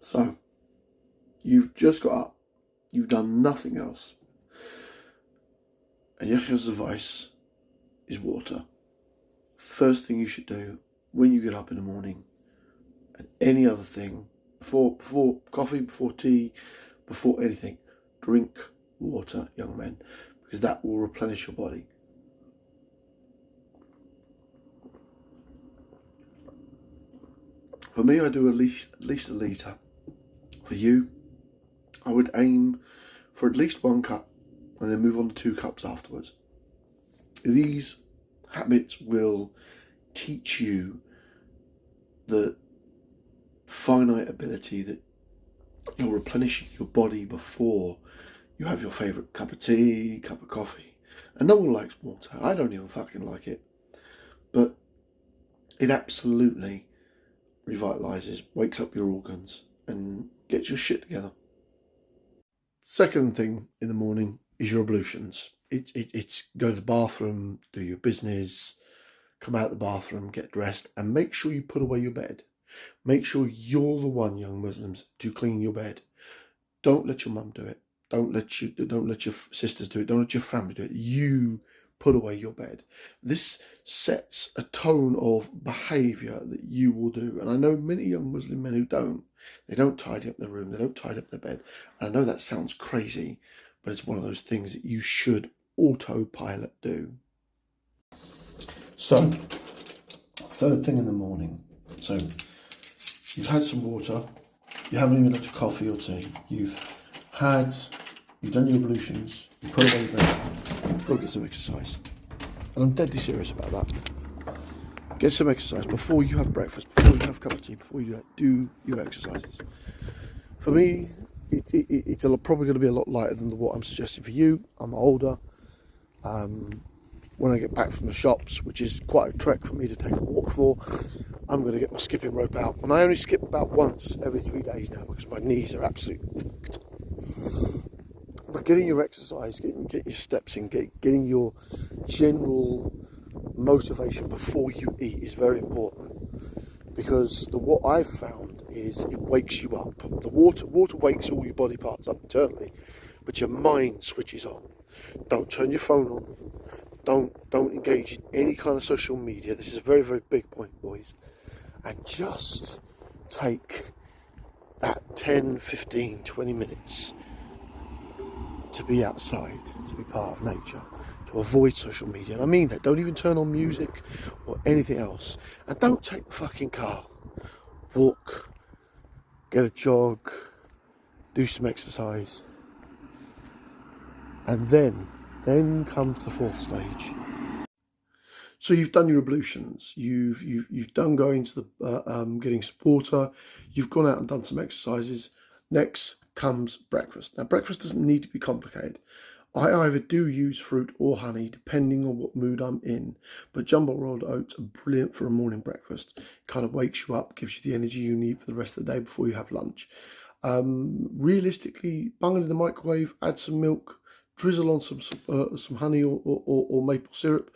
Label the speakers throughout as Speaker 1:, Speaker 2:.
Speaker 1: So, you've just got up, you've done nothing else, and Yahya's advice is water. First thing you should do when you get up in the morning, and any other thing, before coffee, before tea, before anything, drink water, young men, because that will replenish your body. For me, I do at least a litre. For you, I would aim for at least 1 cup and then move on to 2 cups afterwards. These habits will teach you the finite ability that you're replenishing your body before you have your favourite cup of tea, cup of coffee. And no one likes water. I don't even fucking like it. But it absolutely revitalises, wakes up your organs and gets your shit together. Second thing in the morning is your ablutions. It's go to the bathroom, do your business, come out the bathroom, get dressed, and make sure you put away your bed. Make sure you're the one, young Muslims, to clean your bed. Don't let your mum do it. Don't let your sisters do it. Don't let your family do it. You put away your bed. This sets a tone of behaviour that you will do. And I know many young Muslim men who don't. They don't tidy up their room. They don't tidy up their bed. And I know that sounds crazy, but it's one of those things that you should autopilot do. So, third thing in the morning. So, you've had some water. You haven't even had your coffee or tea. You've done your ablutions. You put away your bed. Go get some exercise. And I'm deadly serious about that. Get some exercise before you have breakfast, before you have a cup of tea, before you do your exercises. For me, it's probably going to be a lot lighter than what I'm suggesting for you. I'm older. When I get back from the shops, which is quite a trek for me to take a walk for, I'm going to get my skipping rope out. And I only skip about once every 3 days now because my knees are absolutely fucked. But getting your exercise, getting your steps in, getting your general motivation before you eat is very important. Because what I've found is it wakes you up. The water wakes all your body parts up internally, but your mind switches on. Don't turn your phone on. Don't engage in any kind of social media. This is a very, very big point, boys. And just take that 10, 15, 20 minutes to be outside, to be part of nature, to avoid social media. And I mean that. Don't even turn on music or anything else. And don't take the fucking car. Walk, get a jog, do some exercise. And then comes the fourth stage. So you've done your ablutions, you've done going to the getting some water, you've gone out and done some exercises. Next comes breakfast. Now breakfast doesn't need to be complicated. I either do use fruit or honey depending on what mood I'm in, but jumbo rolled oats are brilliant for a morning breakfast. It kind of wakes you up, gives you the energy you need for the rest of the day before you have lunch. Realistically, bung it in the microwave, add some milk, drizzle on some honey or maple syrup,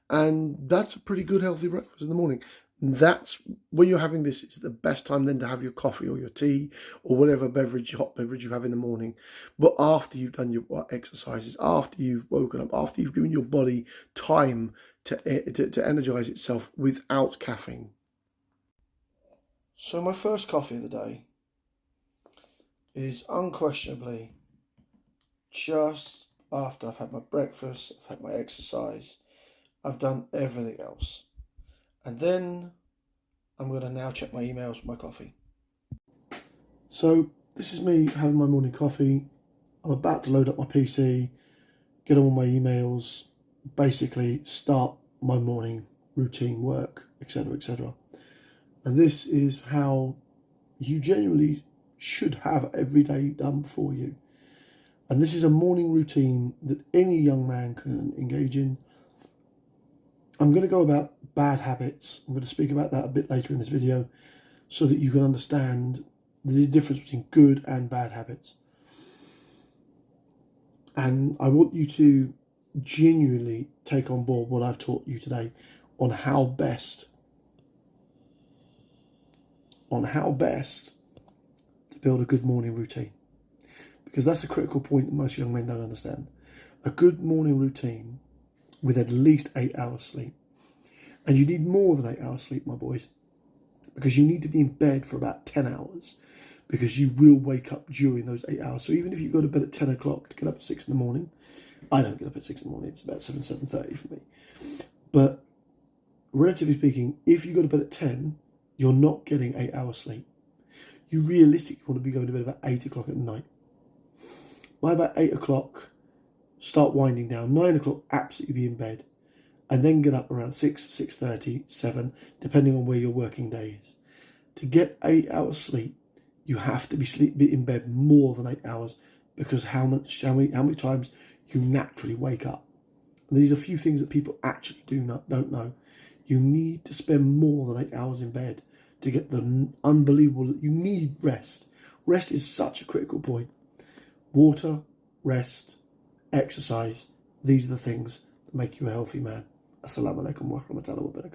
Speaker 1: and that's a pretty good healthy breakfast in the morning. That's when you're having this, it's the best time then to have your coffee or your tea or whatever hot beverage you have in the morning. But after you've done your exercises, after you've woken up, after you've given your body time to energize itself without caffeine. So my first coffee of the day is unquestionably just after I've had my breakfast, I've had my exercise, I've done everything else. And then I'm going to now check my emails for my coffee. So this is me having my morning coffee. I'm about to load up my PC, get on my emails, basically start my morning routine work, etc., etc. And this is how you genuinely should have every day done for you. And this is a morning routine that any young man can engage in. I'm going to go about bad habits. I'm going to speak about that a bit later in this video so that you can understand the difference between good and bad habits. And I want you to genuinely take on board what I've taught you today on how best to build a good morning routine. Because that's a critical point that most young men don't understand. A good morning routine with at least 8 hours sleep. And you need more than 8 hours sleep, my boys, because you need to be in bed for about 10 hours, because you will wake up during those 8 hours. So even if you go to bed at 10 o'clock to get up at 6 in the morning, I don't get up at 6 in the morning, it's about 7:30 for me. But relatively speaking, if you go to bed at 10, you're not getting 8 hours sleep. You realistically want to be going to bed about 8 o'clock at night. By about 8 o'clock, start winding down. 9 o'clock, absolutely be in bed. And then get up around 6, 6:30, 7, depending on where your working day is. To get 8 hours sleep, you have to be in bed more than 8 hours, because how many times you naturally wake up. And these are a few things that people actually don't know. You need to spend more than 8 hours in bed to get the unbelievable. You need rest. Rest is such a critical point. Water, rest, exercise. These are the things that make you a healthy man. Assalamu alaikum wa rahmatullahi wa barakatuh.